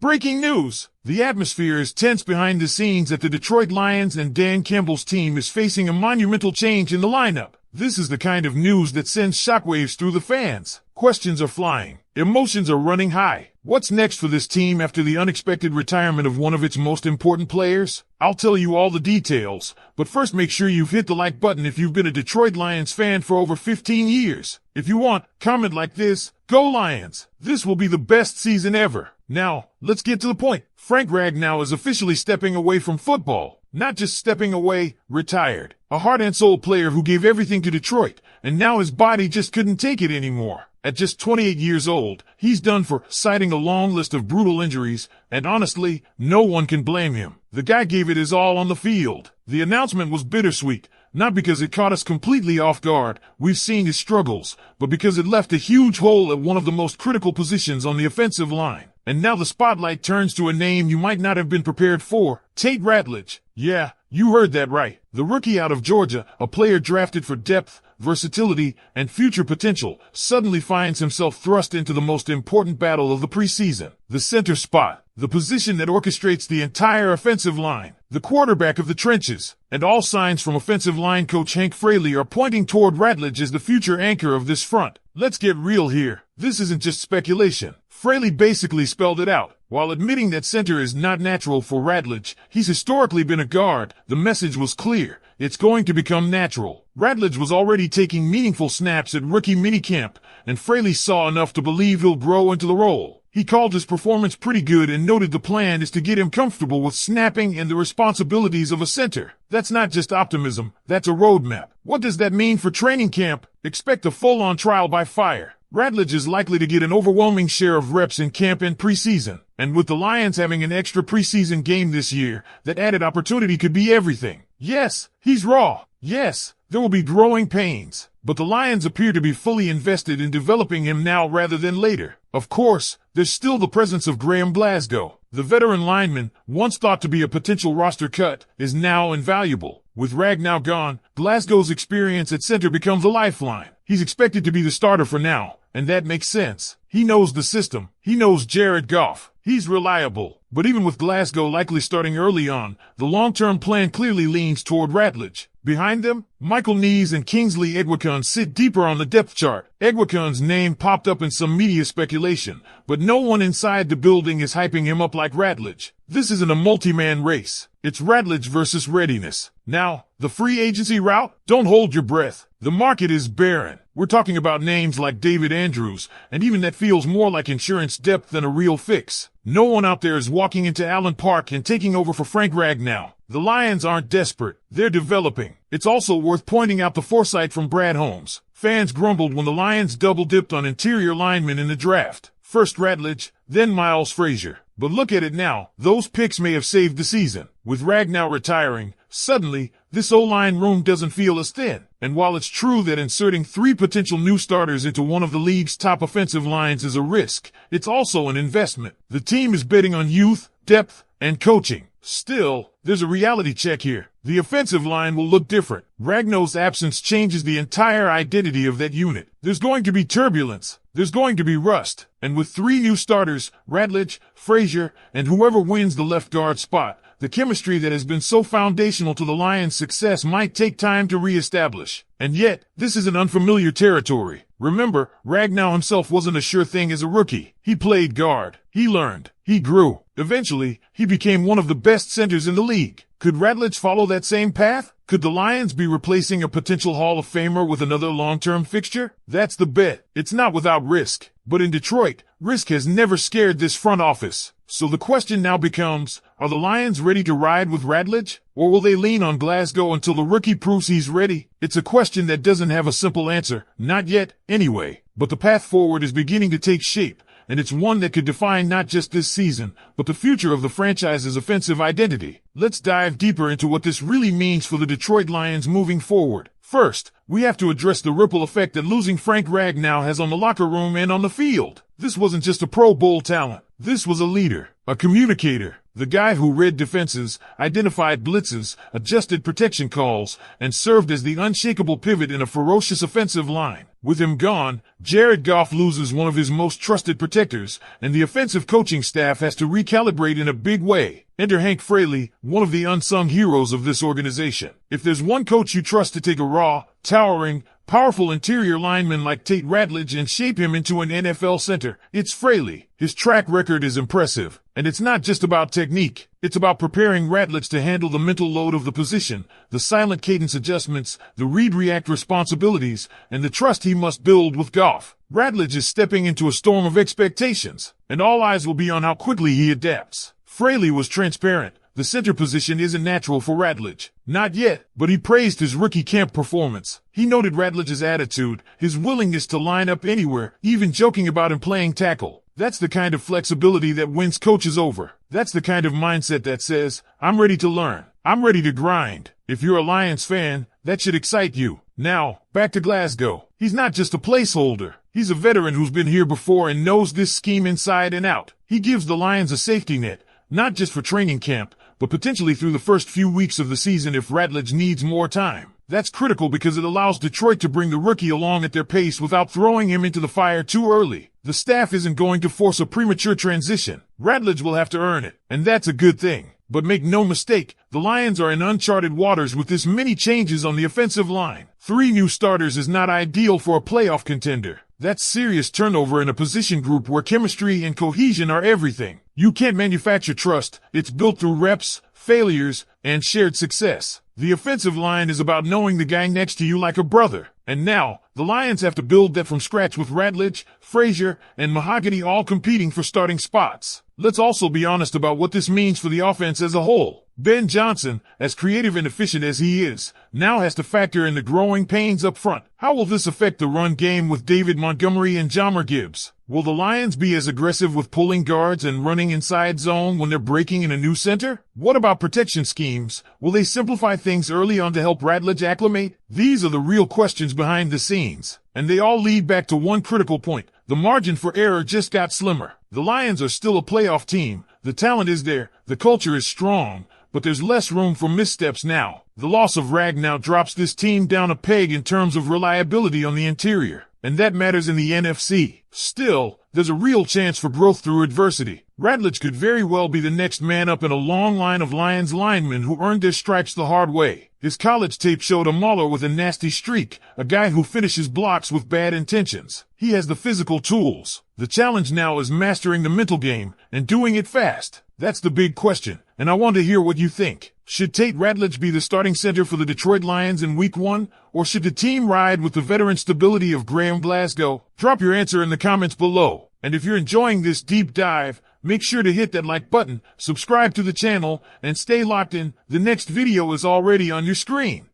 Breaking news! The atmosphere is tense behind the scenes at the Detroit Lions, and Dan Campbell's team is facing a monumental change in the lineup. This is the kind of news that sends shockwaves through the fans. Questions are flying. Emotions are running high. What's next for this team after the unexpected retirement of one of its most important players? I'll tell you all the details, but first make sure you've hit the like button if you've been a Detroit Lions fan for over 15 years. If you want, comment like this: "Go Lions! This will be the best season ever." Now, let's get to the point. Frank Ragnow is officially stepping away from football. Not just stepping away, retired. A heart and soul player who gave everything to Detroit, and now his body just couldn't take it anymore. At just 28 years old, he's done for, citing a long list of brutal injuries, and honestly, no one can blame him. The guy gave it his all on the field. The announcement was bittersweet, not because it caught us completely off guard, we've seen his struggles, but because it left a huge hole at one of the most critical positions on the offensive line. And now the spotlight turns to a name you might not have been prepared for: Tate Ratledge. Yeah, you heard that right. The rookie out of Georgia, a player drafted for depth, versatility, and future potential, suddenly finds himself thrust into the most important battle of the preseason. The center spot, the position that orchestrates the entire offensive line, the quarterback of the trenches. And all signs from offensive line coach Hank Fraley are pointing toward Ratledge as the future anchor of this front. Let's get real here. This isn't just speculation. Fraley basically spelled it out. While admitting that center is not natural for Ratledge, he's historically been a guard. The message was clear: it's going to become natural. Ratledge was already taking meaningful snaps at rookie minicamp, and Fraley saw enough to believe he'll grow into the role. He called his performance pretty good and noted the plan is to get him comfortable with snapping and the responsibilities of a center. That's not just optimism, that's a roadmap. What does that mean for training camp? Expect a full-on trial by fire. Ratledge is likely to get an overwhelming share of reps in camp and preseason. And with the Lions having an extra preseason game this year, that added opportunity could be everything. Yes, he's raw. Yes, there will be growing pains. But the Lions appear to be fully invested in developing him now rather than later. Of course, there's still the presence of Graham Glasgow. The veteran lineman, once thought to be a potential roster cut, is now invaluable. With Ragnow gone, Glasgow's experience at center becomes a lifeline. He's expected to be the starter for now, and that makes sense. He knows the system. He knows Jared Goff. He's reliable. But even with Glasgow likely starting early on, the long-term plan clearly leans toward Ratledge. Behind them, Michael Nees and Kingsley Edwakun sit deeper on the depth chart. Edwakun's name popped up in some media speculation, but no one inside the building is hyping him up like Ratledge. This isn't a multi-man race. It's Ratledge versus readiness. Now, the free agency route? Don't hold your breath. The market is barren. We're talking about names like David Andrews, and even that feels more like insurance depth than a real fix. No one out there is walking into Allen Park and taking over for Frank Ragnow. The Lions aren't desperate. They're developing. It's also worth pointing out the foresight from Brad Holmes. Fans grumbled when the Lions double-dipped on interior linemen in the draft. First Ratledge, then Miles Frazier. But look at it now. Those picks may have saved the season. With Ragnow retiring, suddenly, this O-line room doesn't feel as thin. And while it's true that inserting 3 potential new starters into one of the league's top offensive lines is a risk, it's also an investment. The team is betting on youth, depth, and coaching. Still, there's a reality check here. The offensive line will look different. Ragnow's absence changes the entire identity of that unit. There's going to be turbulence. There's going to be rust. And with 3 new starters, Ratledge, Frazier, and whoever wins the left guard spot, the chemistry that has been so foundational to the Lions' success might take time to reestablish. And yet, this isn't unfamiliar territory. Remember, Ragnow himself wasn't a sure thing as a rookie. He played guard. He learned. He grew. Eventually, he became one of the best centers in the league. Could Ratledge follow that same path? Could the Lions be replacing a potential Hall of Famer with another long-term fixture? That's the bet. It's not without risk. But in Detroit, risk has never scared this front office. So the question now becomes, are the Lions ready to ride with Ratledge? Or will they lean on Glasgow until the rookie proves he's ready? It's a question that doesn't have a simple answer. Not yet, anyway. But the path forward is beginning to take shape. And it's one that could define not just this season, but the future of the franchise's offensive identity. Let's dive deeper into what this really means for the Detroit Lions moving forward. First, we have to address the ripple effect that losing Frank Ragnow has on the locker room and on the field. This wasn't just a Pro Bowl talent. This was a leader, a communicator, The guy who read defenses, identified blitzes, adjusted protection calls, and served as the unshakable pivot in a ferocious offensive line. With him gone, Jared Goff loses one of his most trusted protectors, and the offensive coaching staff has to recalibrate in a big way. Enter Hank Fraley, one of the unsung heroes of this organization. If there's one coach you trust to take a raw, towering, powerful interior lineman like Tate Ratledge and shape him into an NFL center, it's Fraley. His track record is impressive, and it's not just about technique. It's about preparing Ratledge to handle the mental load of the position, the silent cadence adjustments, the read-react responsibilities, and the trust he must build with Goff. Ratledge is stepping into a storm of expectations, and all eyes will be on how quickly he adapts. Fraley was transparent. The center position isn't natural for Ratledge. Not yet, but he praised his rookie camp performance. He noted Ratledge's attitude, his willingness to line up anywhere, even joking about him playing tackle. That's the kind of flexibility that wins coaches over. That's the kind of mindset that says, I'm ready to learn. I'm ready to grind. If you're a Lions fan, that should excite you. Now, back to Glasgow. He's not just a placeholder. He's a veteran who's been here before and knows this scheme inside and out. He gives the Lions a safety net, not just for training camp, but potentially through the first few weeks of the season if Ratledge needs more time. That's critical because it allows Detroit to bring the rookie along at their pace without throwing him into the fire too early. The staff isn't going to force a premature transition. Ratledge will have to earn it, and that's a good thing. But make no mistake, the Lions are in uncharted waters with this many changes on the offensive line. 3 new starters is not ideal for a playoff contender. That's serious turnover in a position group where chemistry and cohesion are everything. You can't manufacture trust. It's built through reps, failures, and shared success. The offensive line is about knowing the guy next to you like a brother. And now, the Lions have to build that from scratch with Ratledge, Frazier, and Mahogany all competing for starting spots. Let's also be honest about what this means for the offense as a whole. Ben Johnson, as creative and efficient as he is, now has to factor in the growing pains up front. How will this affect the run game with David Montgomery and Jahmyr Gibbs? Will the Lions be as aggressive with pulling guards and running inside zone when they're breaking in a new center? What about protection schemes? Will they simplify things early on to help Ratledge acclimate? These are the real questions behind the scenes, and they all lead back to one critical point. The margin for error just got slimmer. The Lions are still a playoff team. The talent is there. The culture is strong. But there's less room for missteps now. The loss of Ragnow drops this team down a peg in terms of reliability on the interior, and that matters in the NFC. Still, there's a real chance for growth through adversity. Ratledge could very well be the next man up in a long line of Lions linemen who earned their stripes the hard way. His college tape showed a mauler with a nasty streak, a guy who finishes blocks with bad intentions. He has the physical tools. The challenge now is mastering the mental game and doing it fast. That's the big question, and I want to hear what you think. Should Tate Ratledge be the starting center for the Detroit Lions in Week 1, or should the team ride with the veteran stability of Graham Glasgow? Drop your answer in the comments below. And if you're enjoying this deep dive, make sure to hit that like button, subscribe to the channel, and stay locked in. The next video is already on your screen.